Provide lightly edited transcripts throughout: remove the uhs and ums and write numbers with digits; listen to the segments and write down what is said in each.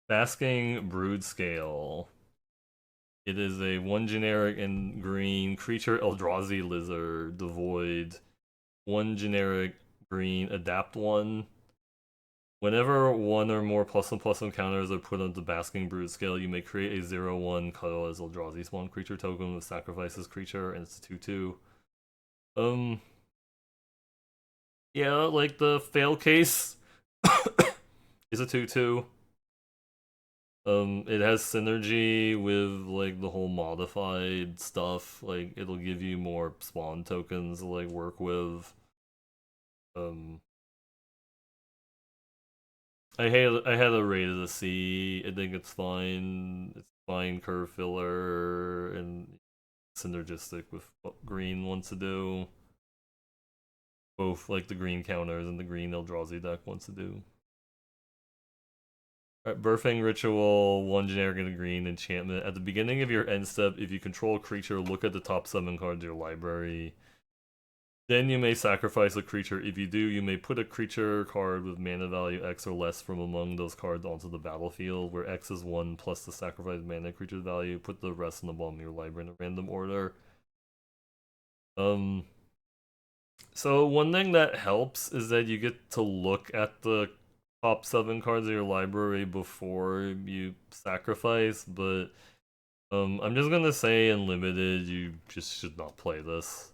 Basking Brood Scale. It is a one generic and green creature Eldrazi lizard devoid. One generic green adapt one. Whenever one or more +1/+1 counters are put on the Basking Brood scale, you may create a 0/1 colorless Eldrazi spawn creature token with sacrifices creature, and it's a 2/2. Um, yeah, like the fail case is a 2/2. It has synergy with like the whole modified stuff. Like it'll give you more spawn tokens to like work with. Um, I had a rated a C. I think it's fine. It's fine curve filler and synergistic with what green wants to do. Both like the green counters and the green Eldrazi deck wants to do. Alright, Birthing Ritual, one generic and a green enchantment. At the beginning of your end step, if you control a creature, look at the top 7 cards of your library. Then you may sacrifice a creature. If you do, you may put a creature card with mana value X or less from among those cards onto the battlefield, where X is 1 plus the sacrificed mana creature's value. Put the rest in the bottom of your library in a random order. Um, so one thing that helps is that you get to look at the top 7 cards of your library before you sacrifice, but I'm just gonna say in limited, you just should not play this.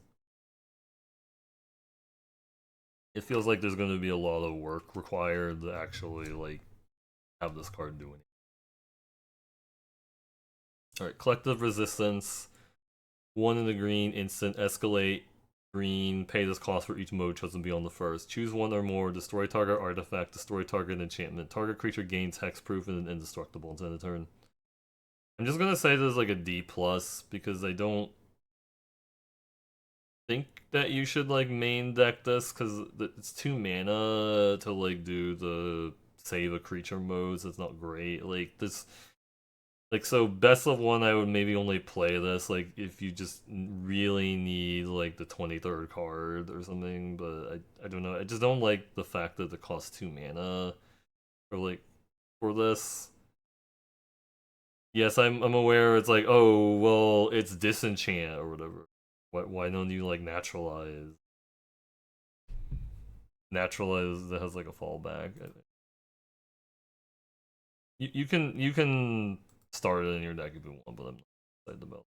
It feels like there's gonna be a lot of work required to actually like have this card do anything. Alright, Collective Resistance. One in the green, instant, escalate, green, pay this cost for each mode chosen beyond the first. Choose one or more, destroy target artifact, destroy target enchantment. Target creature gains hexproof and indestructible until end of turn. I'm just gonna say this is like a D plus because I don't think that you should like main deck this because it's 2 mana to like do the save a creature modes. It's not great. Like this, like so best of one, I would maybe only play this like if you just really need like the 23rd card or something. But I don't know. I just don't like the fact that it costs 2 mana for like for this. Yes, I'm aware. It's like, oh well, it's disenchant or whatever. Why don't you like naturalize? Naturalize that has like a fallback. I think. You can start it in your deck if you want, but I'm not excited about.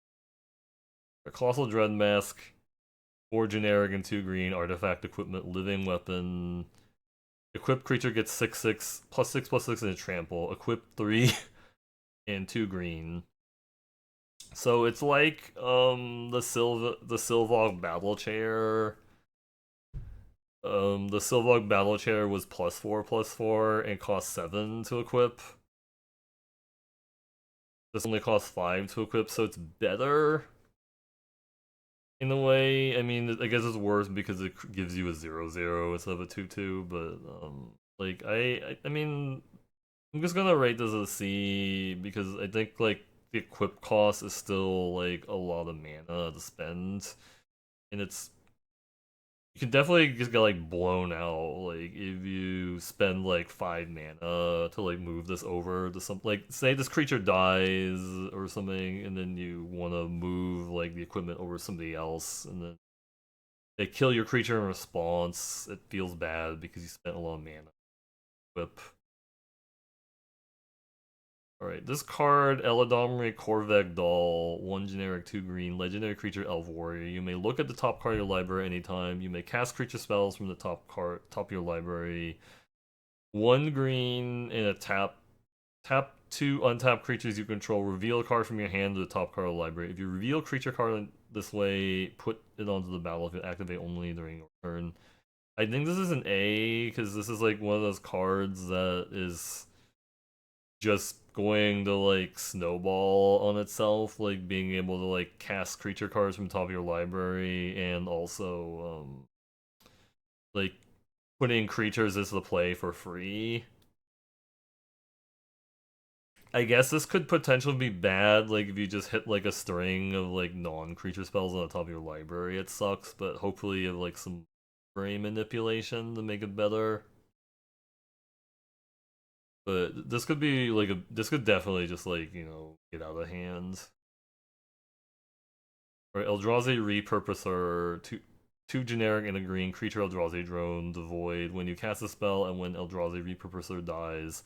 A Colossal Dread Mask, 4 generic and 2 green artifact equipment, living weapon. Equipped creature gets 6/6 +6/+6 and a trample. Equip 3 and 2 green. So it's like the Sylvog Battle Chair. The Sylvog Battle Chair was +4/+4 and cost 7 to equip. This only costs 5 to equip, so it's better in a way. I mean, I guess it's worse because it gives you a 0/0 instead of a 2/2. But like I mean, I'm just gonna rate this as a C because I think like the equip cost is still like a lot of mana to spend, and it's you can definitely just get like blown out like if you spend like 5 mana to like move this over to some like say this creature dies or something and then you want to move like the equipment over to somebody else and then they kill your creature in response. It feels bad because you spent a lot of mana. Whip. Alright, this card, Eladomri Korvek Doll, 1 generic, 2 green, legendary creature Elf Warrior. You may look at the top card of your library anytime. You may cast creature spells from the top of your library. 1 green and a tap 2 untapped creatures you control. Reveal a card from your hand to the top card of the library. If you reveal a creature card this way, put it onto the battlefield. Activate only during your turn. I think this is an A because this is like one of those cards that is just going to like snowball on itself, like being able to like cast creature cards from top of your library and also like putting creatures into the play for free. I guess this could potentially be bad, like if you just hit like a string of like non-creature spells on the top of your library, it sucks, but hopefully you have like some brain manipulation to make it better. But this could be like this could definitely just like, get out of hand. Right, Eldrazi Repurposer, two generic and a green creature Eldrazi drone, devoid. When you cast a spell and when Eldrazi Repurposer dies,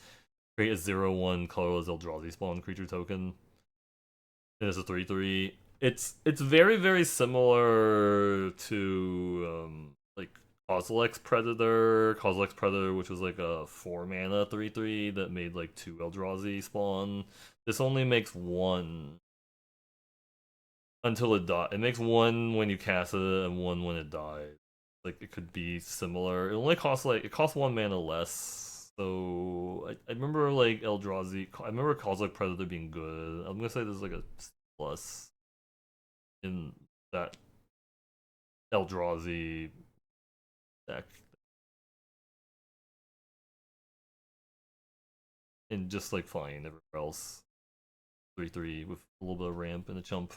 create a 0/1 colorless Eldrazi spawn creature token. And it's a 3/3. It's very, very similar to like Kozilek's Predator, which was like a 4 mana 3/3 that made like 2 Eldrazi spawn. This only makes 1 until it dies. It makes 1 when you cast it and 1 when it dies. Like it could be similar. It only costs like it costs 1 mana less. So I remember like Eldrazi. I remember Kozilek Predator being good. I'm gonna say there's like a plus in that Eldrazi deck. And just like fine everywhere else. 3/3 with a little bit of ramp and a chump.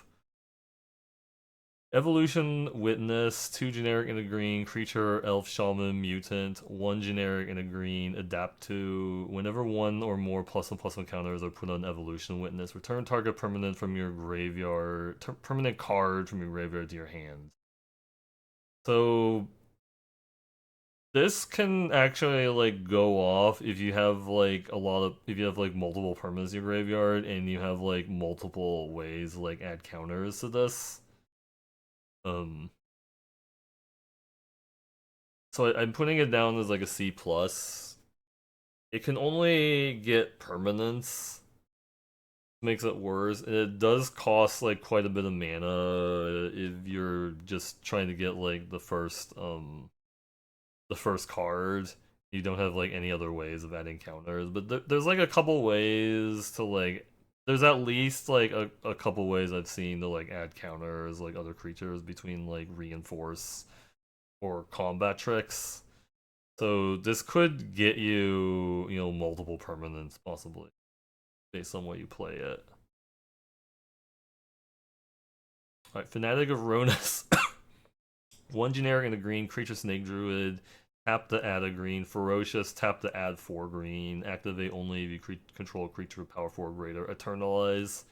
Evolution Witness, 2 generic and a green, creature, elf, shaman, mutant, 1 generic and a green, adapt to. Whenever 1 or more +1/+1 counters are put on Evolution Witness, return target permanent from your graveyard, permanent card from your graveyard to your hand. So this can actually like go off if you have like if you have like multiple permanents in your graveyard and you have like multiple ways to like add counters to this. Um so I'm putting it down as like a C plus. It can only get permanents, makes it worse, and it does cost like quite a bit of mana if you're just trying to get like the first card. You don't have like any other ways of adding counters, but there's like a couple ways to like. There's at least like a couple ways I've seen to like add counters like other creatures between like reinforce or combat tricks. So this could get you, multiple permanents possibly based on what you play it. All right, Fanatic of Ronus. 1 generic and a green creature snake druid. Tap to add a green. Ferocious. Tap to add 4 green. Activate only if you control a creature with power 4 or greater. Eternalize.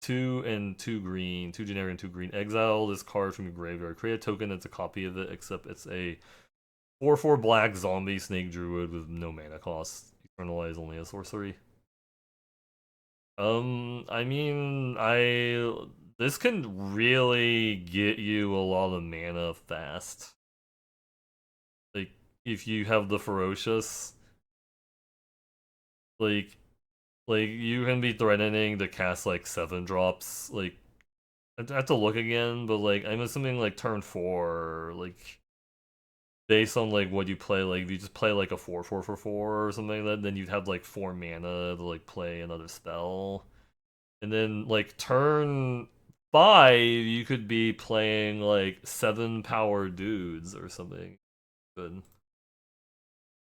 2 and 2 green. 2 generic and 2 green. Exile this card from your graveyard. Create a token that's a copy of it, except it's a 4/4 black zombie snake druid with no mana cost. Eternalize only a sorcery. I mean, this can really get you a lot of mana fast. Like if you have the ferocious, like you can be threatening to cast like 7 drops. Like I have to look again, but like I'm assuming like turn 4, like based on like what you play, like if you just play like a 4/4 or something like that, then you'd have like 4 mana to like play another spell. And then like turn 5, you could be playing like 7 power dudes or something. Good.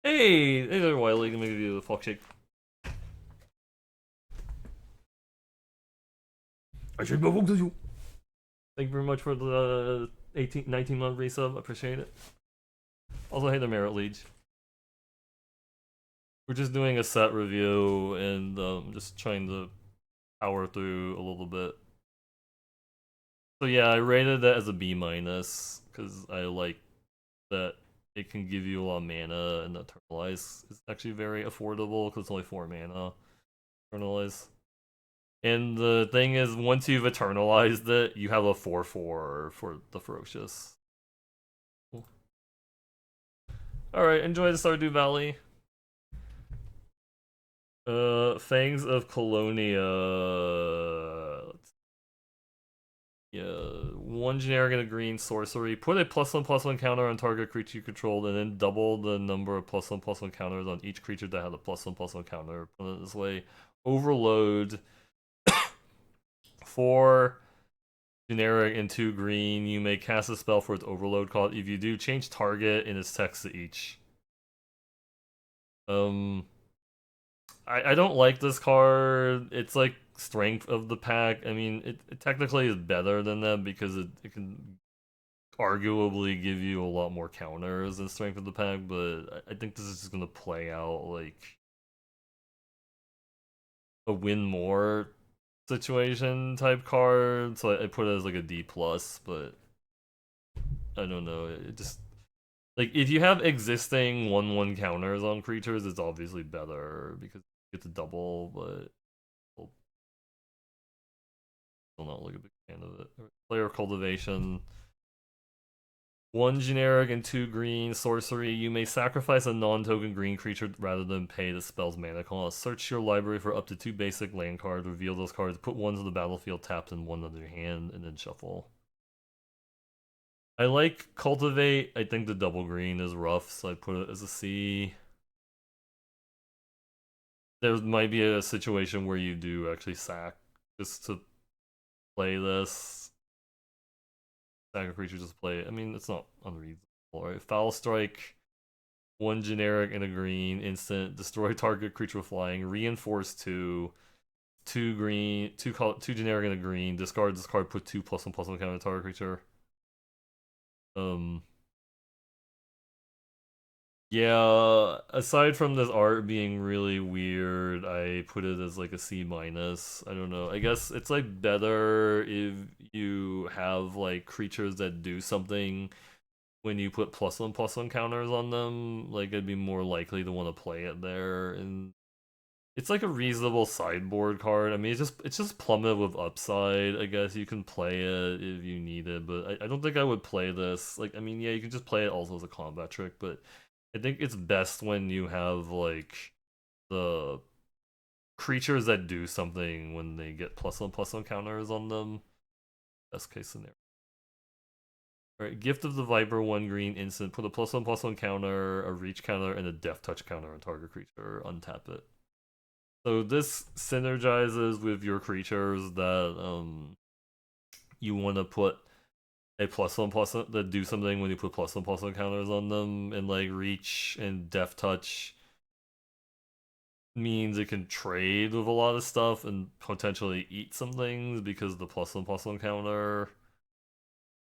Hey there, Wiley. Let me give you the fuck shake. I should go to you. Thank you very much for the 19-month resub. Appreciate it. Also, hey there, Merit Liege. We're just doing a set review and just trying to power through a little bit. So yeah, I rated that as a B minus because I like that it can give you a lot of mana, and Eternalize is actually very affordable because it's only 4 mana. Eternalize. And the thing is, once you've eternalized it, you have a 4/4 for the Ferocious. Cool. Alright, enjoy the Stardew Valley. Fangs of Colonia. Yeah, 1 generic and a green sorcery. Put a +1/+1 counter on target creature you controlled, and then double the number of +1/+1 counters on each creature that had a +1/+1 counter. Put it this way: overload 4 generic and 2 green. You may cast a spell for its overload cost. If you do, change target in its text to each. I don't like this card. It's like strength of the pack. I mean, it technically is better than that because it can arguably give you a lot more counters than strength of the pack, but I think this is just gonna play out like a win more situation type card, so I put it as like a D plus, but I don't know. It just like if you have existing 1/1 counters on creatures, it's obviously better because you get to double, but I'm still not like a big fan of it. Player cultivation. One generic and two green sorcery. You may sacrifice a non-token green creature rather than pay the spell's mana cost. Search your library for up to 2 basic land cards. Reveal those cards. Put one to the battlefield tapped and one under your hand, and then shuffle. I like cultivate. I think the double green is rough, so I put it as a C. There might be a situation where you do actually sack just to play this. Sack a creature just to play it. I mean, it's not unreasonable, right? Foul strike. One generic and a green instant. Destroy target creature with flying. Reinforce two green, two generic and a green. Discard this card. Put 2+1/+1 counter target creature. Um, yeah. Aside from this art being really weird, I put it as like a C minus. I don't know. I guess it's like better if you have like creatures that do something when you put +1/+1 counters on them. Like I'd be more likely to want to play it there, and it's like a reasonable sideboard card. I mean, it's just plummet with upside. I guess you can play it if you need it, but I don't think I would play this. Like, I mean, yeah, you can just play it also as a combat trick, but I think it's best when you have like the creatures that do something when they get +1/+1 counters on them. Best case scenario. Alright, Gift of the Viper, one green instant. Put a +1/+1 counter, a reach counter, and a death touch counter on target creature. Untap it. So this synergizes with your creatures that you want to put a +1/+1 that do something when you put +1/+1 counters on them, and like reach and death touch means it can trade with a lot of stuff and potentially eat some things because the +1/+1 counter.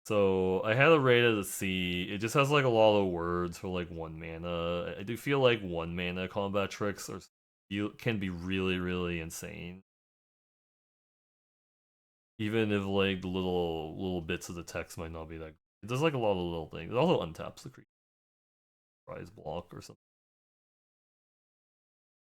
So I had it rated as C. It just has like a lot of words for like 1 mana. I do feel like 1 mana combat tricks are can be really insane. Even if like the little bits of the text might not be that. It does like a lot of little things. It also untaps the creature prize block or something.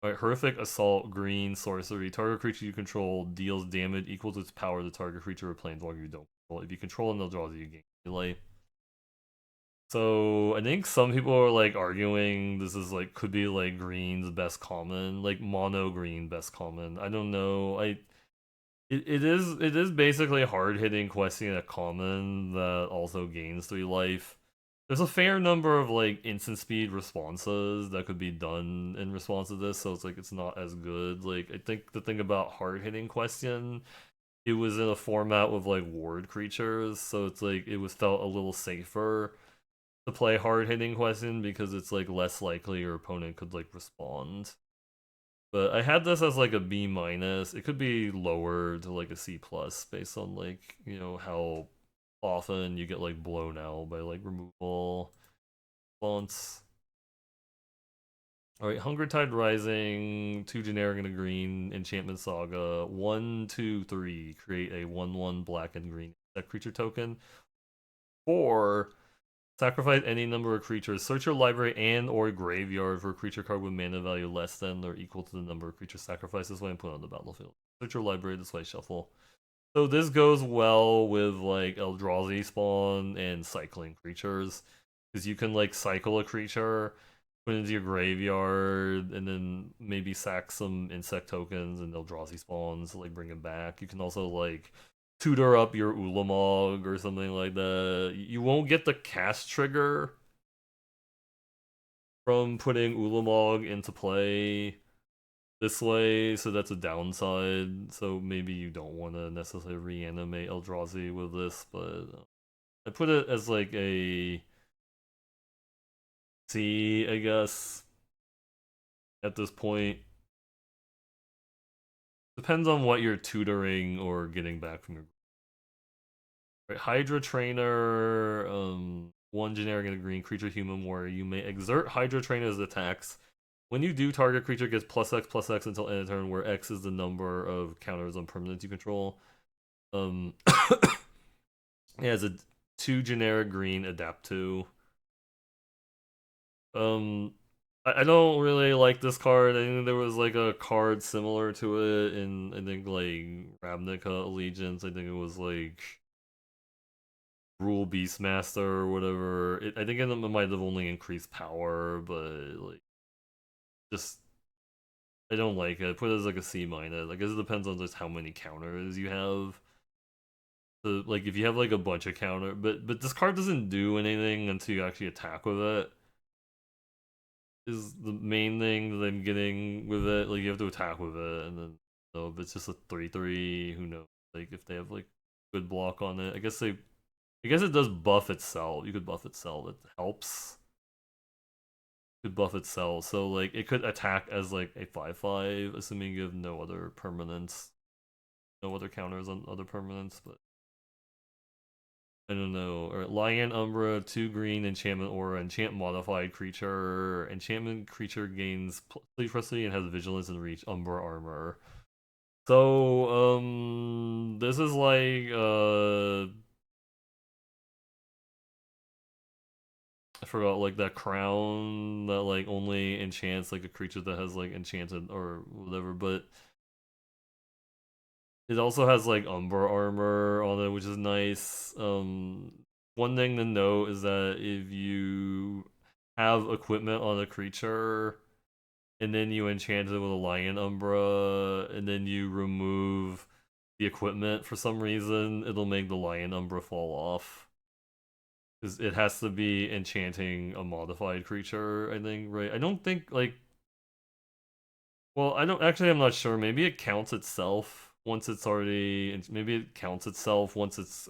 Alright, horrific assault, green sorcery. Target creature you control deals damage equal to its power to target creature or planeswalker you don't control. If you control them, they'll draw you gain delay. So I think some people are like arguing this is like could be like green's best common, like mono green best common. I don't know. It is basically hard hitting questing a common that also gains 3 life. There's a fair number of like instant speed responses that could be done in response to this, so it's like it's not as good. Like I think the thing about hard hitting question, it was in a format with like ward creatures, so it's like it was felt a little safer to play hard hitting question because it's like less likely your opponent could like respond. But I had this as like a B minus. It could be lower to like a C plus based on like, how often you get like blown out by like removal fonts. Alright, Hunger Tide Rising, 2 generic and a green, Enchantment Saga, 1, 2, 3, create a 1/1 black and green that creature token. 4, sacrifice any number of creatures. Search your library and or graveyard for a creature card with mana value less than or equal to the number of creature sacrifices when put on the battlefield. Search your library, display shuffle. So this goes well with like Eldrazi spawn and cycling creatures. Because you can like cycle a creature, put it into your graveyard, and then maybe sack some insect tokens and Eldrazi spawns to like bring them back. You can also like tutor up your Ulamog or something like that. You won't get the cast trigger from putting Ulamog into play this way, so that's a downside. So maybe you don't want to necessarily reanimate Eldrazi with this, but I put it as like a C, I guess, at this point. Depends on what you're tutoring or getting back from your. Right, Hydra Trainer, 1 generic and a green creature human warrior. You may exert Hydra Trainer's attacks When you do, target creature gets +X until end of turn, where X is the number of counters on permanents you control. It has a 2 generic green adapt to. I don't really like this card. I think there was like a card similar to it in I think like Ravnica Allegiance. I think it was like Rule Beastmaster or whatever. I think it might have only increased power, but like just I don't like it. Put it as like a C minus. I guess it depends on just how many counters you have. So like if you have like a bunch of counter, but this card doesn't do anything until you actually attack with it. Is the main thing that I'm getting with it. Like you have to attack with it, and then so if it's just a 3/3, who knows? Like if they have like good block on it, I guess it does buff itself. You could buff itself. It helps. Could buff itself, so like it could attack as like a 5/5, assuming you have no other permanents, no other counters on other permanents. But I don't know. Or Lion Umbra, 2 green enchantment aura, enchant modified creature. Enchantment creature gains sleep frustration and has vigilance and reach, Umbra armor. So this is like I forgot, like that crown that like only enchants like a creature that has like enchanted or whatever, but it also has like Umbra armor on it, which is nice. One thing to note is that if you have equipment on a creature and then you enchant it with a Lion Umbra and then you remove the equipment for some reason, it'll make the Lion Umbra fall off. Because it has to be enchanting a modified creature, I think, right? I don't think like well, I don't actually. I'm not sure. Maybe it counts itself once it's already. Maybe it counts itself once it's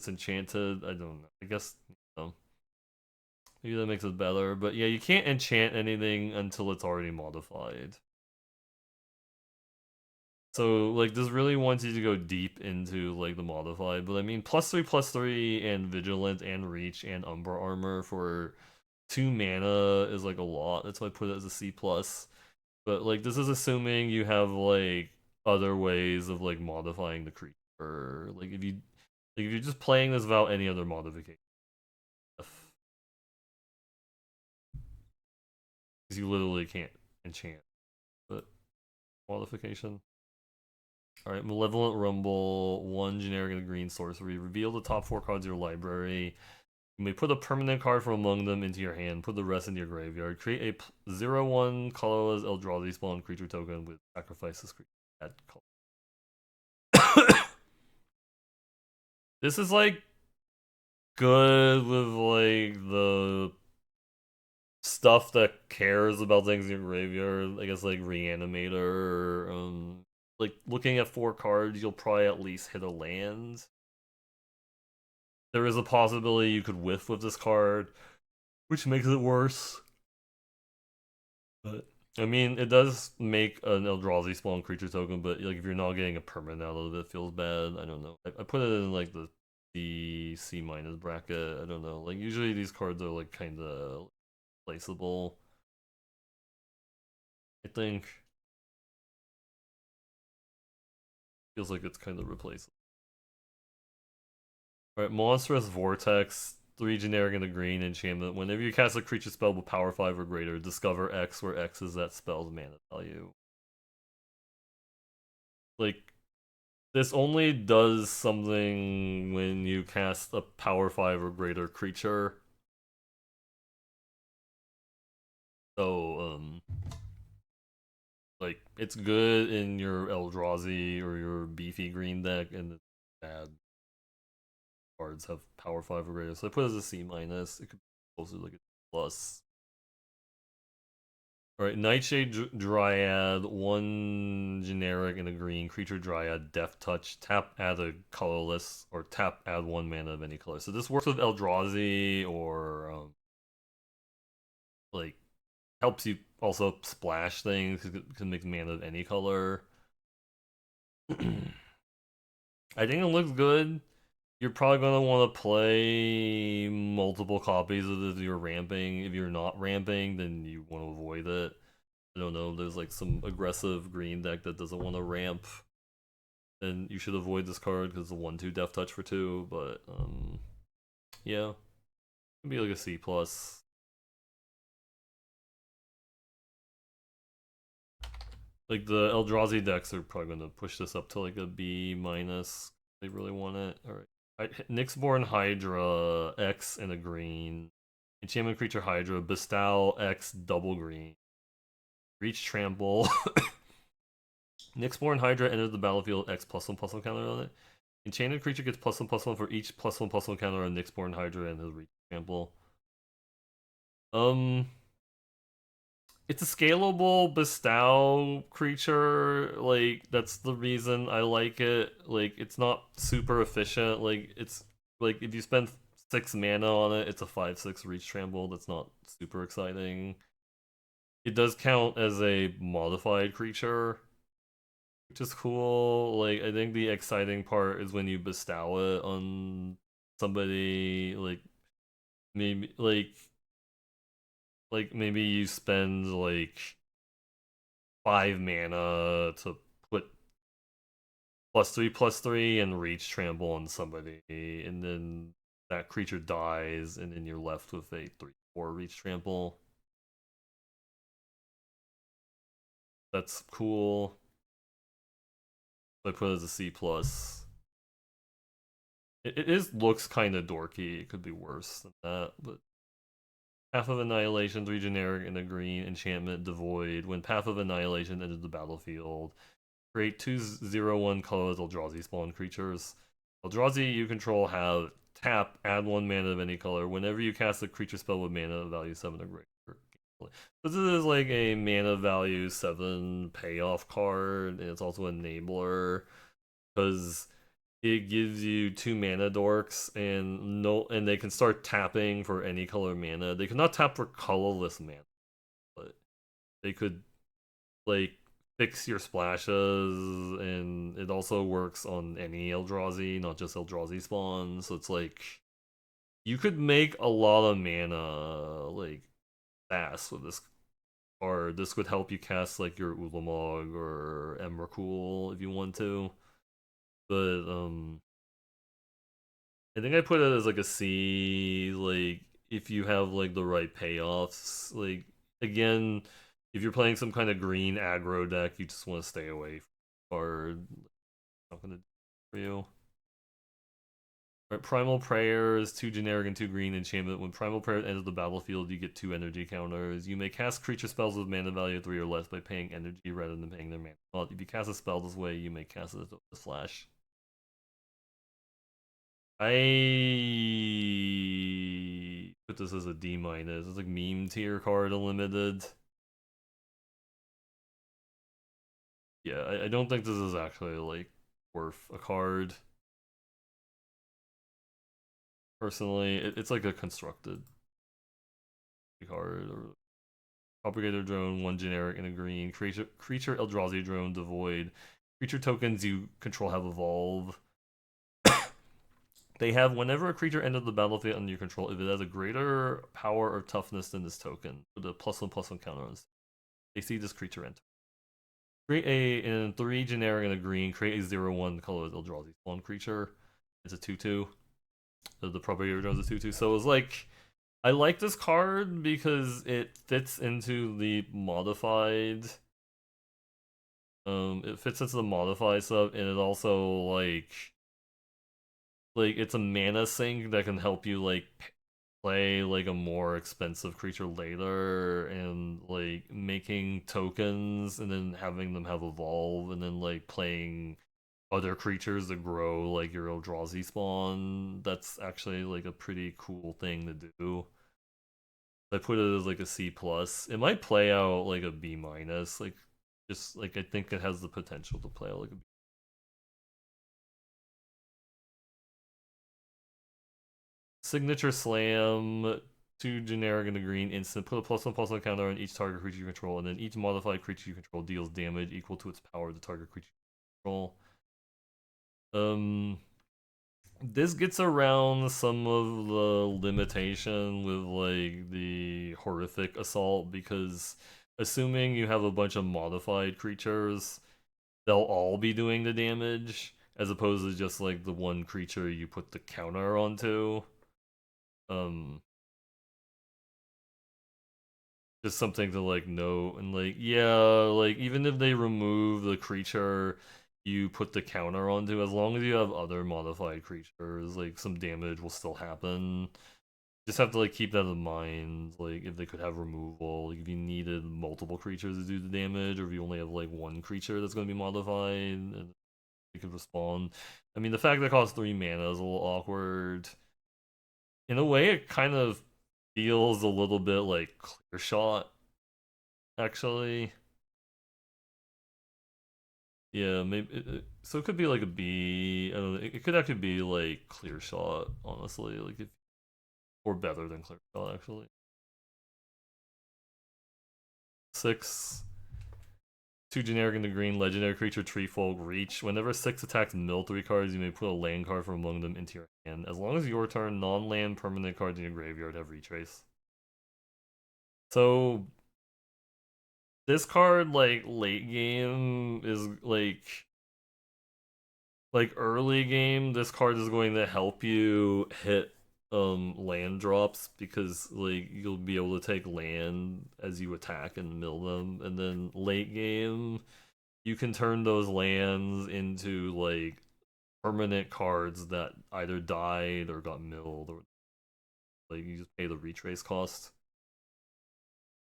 enchanted. I don't know. I guess maybe that makes it better. But yeah, you can't enchant anything until it's already modified. So like this really wants you to go deep into like the modified. But I mean, +3/+3 and vigilant and reach and Umbra armor for 2 mana is like a lot. That's why I put it as a C plus. But like this is assuming you have like other ways of like modifying the creature. Like if you're just playing this without any other modification. Because you literally can't enchant. But modification. Alright, Malevolent Rumble, 1 generic and a green sorcery. Reveal the top 4 cards of your library. You may put a permanent card from among them into your hand. Put the rest into your graveyard. Create a 0/1 colorless Eldrazi spawn creature token with sacrifice this creature. Add color. This is like good with like the stuff that cares about things in your graveyard. I guess like Reanimator. Like looking at 4 cards, you'll probably at least hit a land. There is a possibility you could whiff with this card, which makes it worse. But I mean, it does make an Eldrazi spawn creature token, but like if you're not getting a permanent out of it, it feels bad. I don't know. I put it in like the C minus bracket. I don't know. Like usually these cards are like kind of placeable. I think feels like it's kind of replaceable. All right, Monstrous Vortex, 3 generic and a green enchantment. Whenever you cast a creature spell with power 5 or greater, discover X, where X is that spell's mana value. Like this only does something when you cast a power 5 or greater creature. So, like, it's good in your Eldrazi or your beefy green deck, and it's bad cards have power 5 or greater. So I put it as a C minus. It could be closer to like a plus. Alright, Nightshade Dryad, 1 generic and a green creature Dryad, Death Touch, tap add a colorless, or tap add 1 mana of any color. So this works with Eldrazi or like helps you also splash things. It can make mana of any color. I think it looks good. You're probably gonna want to play multiple copies of it if you're ramping. If you're not ramping, then you want to avoid it. I don't know, there's like some aggressive green deck that doesn't want to ramp, then you should avoid this card because it's a 1/2 death touch for 2, but yeah. It'd be like a C plus. Like the Eldrazi decks are probably gonna push this up to like a B minus. They really want it. Alright. Nyxborn Hydra X and a green. Enchantment creature Hydra, Bestow X double green. Reach Trample. Nyxborn Hydra enters the battlefield X +1/+1 counter on it. Enchanted creature gets +1/+1 for each +1/+1 counter on Nyxborn Hydra and his Reach Trample. It's a scalable bestow creature. Like that's the reason I like it. Like it's not super efficient. Like it's like if you spend 6 mana on it, it's a 5/6 reach trample. That's not super exciting. It does count as a modified creature, which is cool. Like I think the exciting part is when you bestow it on somebody. Maybe you spend like 5 mana to put +3/+3 and reach trample on somebody, and then that creature dies, and then you're left with a 3/4 reach trample. That's cool. I put it as a C plus. It is looks kind of dorky. It could be worse than that, but Path of Annihilation, 3 generic and a green enchantment devoid. When Path of Annihilation enters the battlefield, create 2/0/1 colorless Eldrazi spawn creatures. Eldrazi you control have tap, add 1 mana of any color whenever you cast a creature spell with mana value 7 or greater. This is like a mana value 7 payoff card, and it's also an enabler because it gives you 2 mana dorks and they can start tapping for any color mana. They cannot tap for colorless mana, but they could like fix your splashes, and it also works on any Eldrazi, not just Eldrazi spawns. So it's like you could make a lot of mana like fast with this card. This would help you cast like your Ulamog or Emrakul if you want to. But I think I put it as like a C, like if you have like the right payoffs. Like again, if you're playing some kind of green aggro deck, you just want to stay away from the card. Not gonna do for you. Right, Primal Prayer is 2 generic and 2 green enchantment. When Primal Prayer enters the battlefield, you get 2 energy counters. You may cast creature spells with mana value 3 or less by paying energy rather than paying their mana. Well, if you cast a spell this way, you may cast it as a flash. I put this as a D minus. It's like meme tier card unlimited. Yeah, I don't think this is actually like worth a card. Personally, it's like a constructed card or propagator drone, 1 generic and a green. Creature Eldrazi drone devoid. Creature tokens you control have evolve. They have whenever a creature enters the battlefield under your control, if it has a greater power or toughness than this token, with a +1/+1 counter on this, they see this creature enter. Create in 3 generic and a green, create a 0/1 color Eldrazi spawn creature. It's a 2/2. The propagator drone is a 2/2. So it's like I like this card because it fits into the modified. It fits into the modified sub, and it also like it's a mana sink that can help you like play like a more expensive creature later, and like making tokens and then having them have evolve, and then like playing other creatures that grow like your Eldrazi spawn. That's actually like a pretty cool thing to do. I put it as like a C plus. It might play out like a B minus. Like just like I think it has the potential to play out like a B. Signature Slam, 2 generic and a green instant. Put a +1/+1 counter on each target creature you control, and then each modified creature you control deals damage equal to its power to target creature you control. This gets around some of the limitation with like the horrific assault because assuming you have a bunch of modified creatures, they'll all be doing the damage, as opposed to just like the one creature you put the counter onto. Um, just something to like know and like yeah, like even if they remove the creature you put the counter onto, as long as you have other modified creatures, like some damage will still happen. Just have to like keep that in mind, like if they could have removal, like if you needed multiple creatures to do the damage, or if you only have like one creature that's going to be modified and it could respond. I mean, the fact that it costs 3 mana is a little awkward. In a way, it kind of feels a little bit like clear shot, actually. Yeah, maybe. So it could be like a B. I don't know. It could actually be like clear shot, honestly. Like if or better than clear shot, actually. 6. 2 generic in the green, legendary creature, tree folk, reach. Whenever 6 attacks mill 3 cards, you may put a land card from among them into your hand. As long as your turn, non-land permanent cards in your graveyard have retrace. So this card, like late game, is like early game. This card is going to help you hit land drops because like you'll be able to take land as you attack and mill them, and then late game you can turn those lands into like permanent cards that either died or got milled, or like you just pay the retrace cost.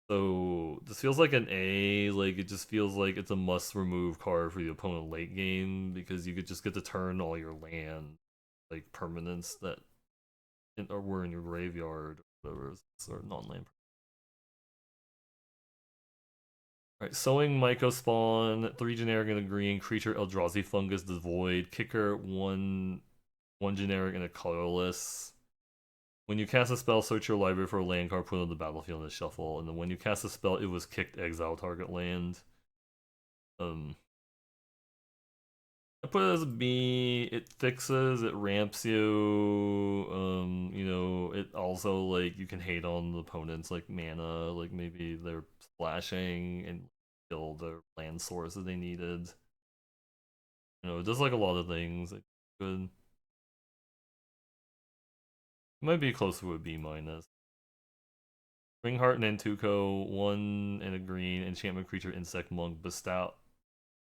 So this feels like an A. Like it just feels like it's a must remove card for the opponent late game because you could just get to turn all your land like permanents that were in your graveyard or whatever, or non-land. Alright, Sowing Myco Spawn, 3 generic and a green, creature Eldrazi Fungus Devoid, kicker, 1 generic and a colorless. When you cast a spell, search your library for a land card, put it on the battlefield and shuffle. And then when you cast a spell, it was kicked, exile target land. Um, I put it as a B. It fixes, it ramps you. You know, it also like you can hate on the opponents like mana, like maybe they're splashing and kill their land source that they needed. You know, it does like a lot of things. Like, good. It might be close to a B minus. Ringheart and Nantuko, 1 and a green, enchantment creature, insect monk, bestow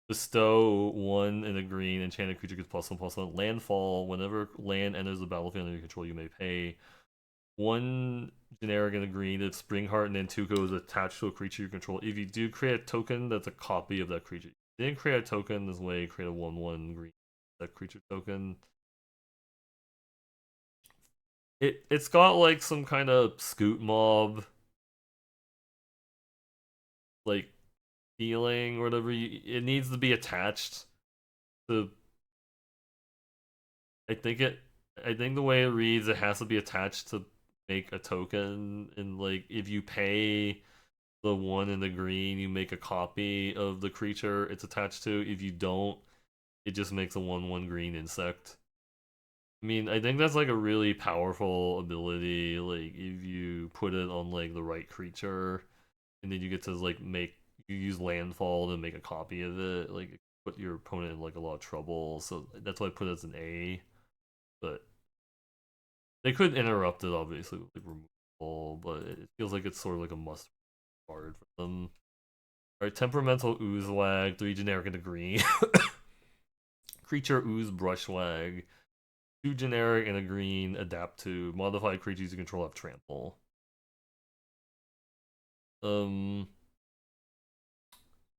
1 and a green, enchanted creature gets +1/+1. Landfall, whenever land enters the battlefield under your control, you may pay 1 generic and a green. If Springheart and Nantuko is attached to a creature you control, if you do create a token that's a copy of that creature. If you didn't create a token this way, create a 1/1 green that creature token. It's got like some kind of scoot mob like feeling or whatever. It needs to be attached to. I think it. I think the way it reads, it has to be attached to make a token, and like if you pay the 1 in the green, you make a copy of the creature it's attached to. If you don't, it just makes a 1/1 green insect. I mean, I think that's like a really powerful ability. Like if you put it on like the right creature, and then you get to like make you use landfall to make a copy of it. Like put your opponent in like a lot of trouble. So that's why I put it as an A. But they could interrupt it obviously with like removal, but it feels like it's sort of like a must card for them. Alright, temperamental oozewag, 3 generic and a green. Creature ooze brushwag. 2 generic and a green, adapt to. Modified creatures you control have trample. Um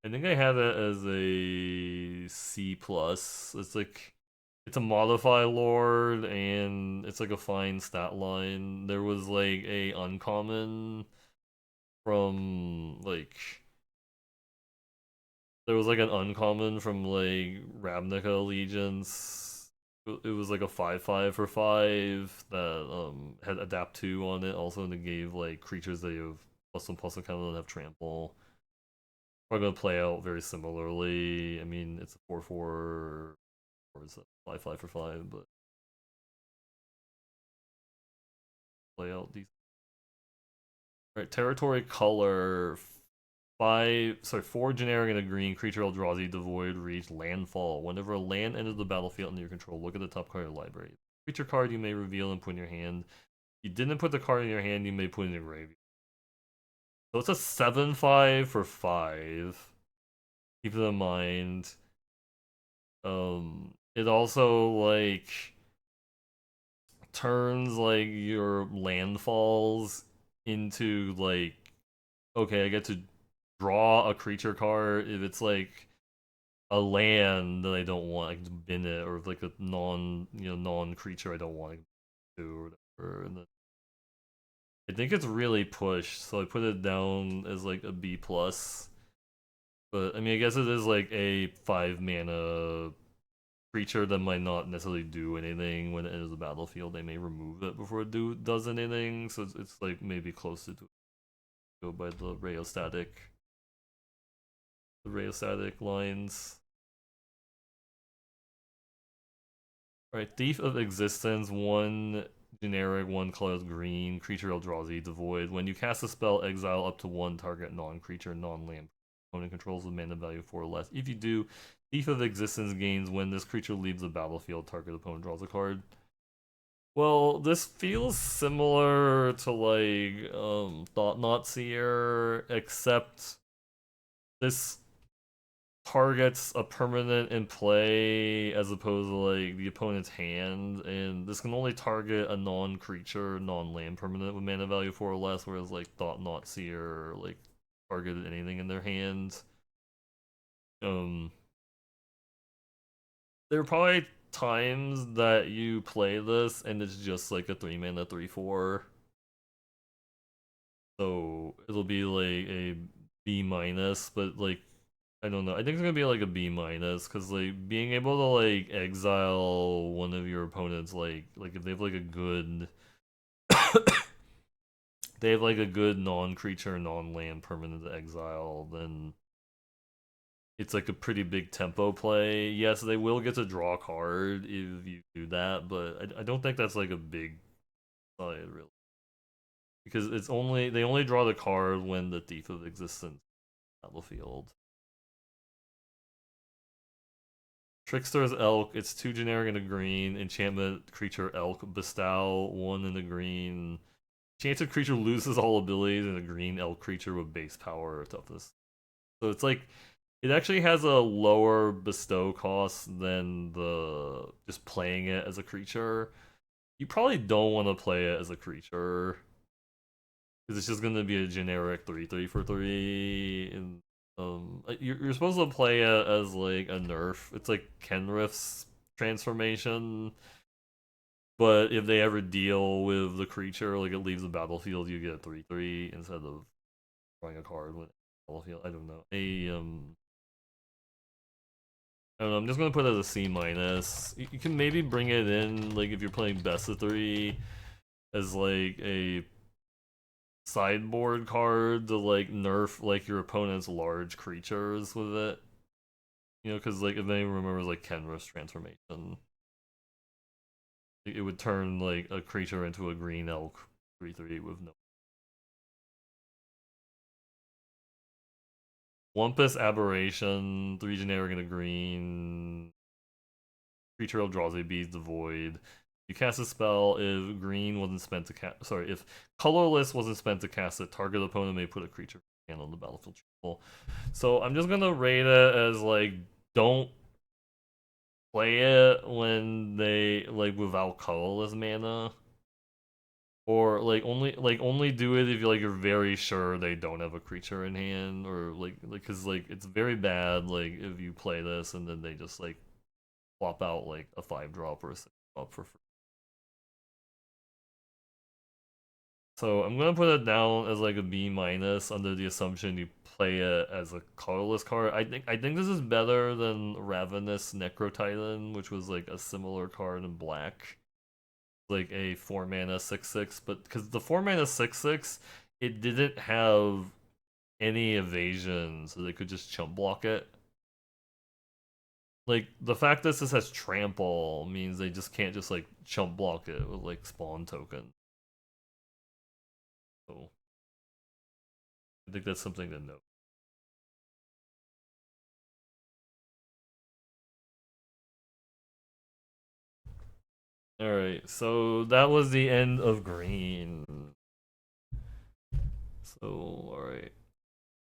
I think I have it as a C plus. It's like it's a modify lord and it's like a fine stat line. There was like a uncommon from like there was like an uncommon from like Ravnica Allegiance. It was like a 5/5 for 5 that had adapt 2 on it also, and it gave like creatures that you have +1/+1 kind of don't have trample. Are going to play out very similarly. I mean, it's a 4/4 or is it 5/5 for 5, but play out these. All right, territory color. 4 generic and a green creature Eldrazi devoid reach landfall. Whenever a land enters the battlefield under your control, look at the top card of your library. Creature card you may reveal and put in your hand. If you didn't put the card in your hand, you may put it in your graveyard. So it's a 7/5 for 5. Keep it in mind. It also like turns like your landfalls into like, okay, I get to draw a creature card if it's like a land that I don't want, I can bin it, or like a non-creature I don't want to, or whatever. And then I think it's really pushed, so I put it down as like a B plus. But I mean, I guess it is like a 5 mana creature that might not necessarily do anything when it enters the battlefield. They may remove it before it does anything, so it's like maybe closer to go by the rheostatic lines. Alright, Thief of Existence, 1 generic, 1 colorless green, creature Eldrazi, devoid. When you cast a spell, exile up to 1 target non-creature, non-land. Opponent controls with mana value 4 or less. If you do, Thief of Existence gains when this creature leaves the battlefield, target opponent draws a card. Well, this feels similar to like Thought-Knot Seer, except this targets a permanent in play as opposed to like the opponent's hand, and this can only target a non-creature, non-land permanent with mana value 4 or less, whereas like Thought-Knot Seer like targeted anything in their hand. There are probably times that you play this and it's just like a 3 mana 3/4. So it'll be like a B minus, but like I don't know. I think it's gonna be like a B minus because like being able to like exile one of your opponents, like if they have like a good they have like a good non-creature, non-land permanent exile, then it's like a pretty big tempo play. Yes, they will get to draw a card if you do that, but I don't think that's like a big side really. Because they only draw the card when the Thief of Existence battlefield. Trickster's Elk, it's 2 generic and a green. Enchantment creature Elk, bestow 1 in the green. Enchanted creature loses all abilities and a green elk creature with base power or toughness. So it's like it actually has a lower bestow cost than the just playing it as a creature. You probably don't want to play it as a creature because it's just going to be a generic 3/3 for 3. And you're supposed to play it as like a nerf. It's like Kenrith's transformation. But if they ever deal with the creature, like it leaves the battlefield, you get a 3/3 instead of drawing a card with battlefield. I don't know. I don't know. I'm just gonna put it as a C minus. You can maybe bring it in, like if you're playing best of 3, as like a sideboard card to like nerf like your opponent's large creatures with it. You know, because like if anyone remembers like Kenrith's transformation, it would turn like a creature into a green elk 3/3 with no. Wumpus Aberration, 3 generic and a green. Creature Eldrazi Bees the Void. You cast a spell if green wasn't spent to cast. Sorry, if colorless wasn't spent to cast it, target opponent may put a creature hand on the battlefield. So I'm just gonna rate it as like don't play it when they like without colorless mana. Or only do it if you're very sure they don't have a creature in hand, or because it's very bad like if you play this and then they just like swap out like a 5-drop or a 6-drop for free. So I'm gonna put it down as like a B minus under the assumption you play it as a colorless card. I think this is better than Ravenous Necrotitan, which was like a similar card in black, like a 4 mana 6/6. But because the 4 mana 6/6, it didn't have any evasion, so they could just chump block it. Like the fact that this has trample means they just can't just like chump block it with like spawn token. So I think that's something to note. Alright, so that was the end of green. So, alright.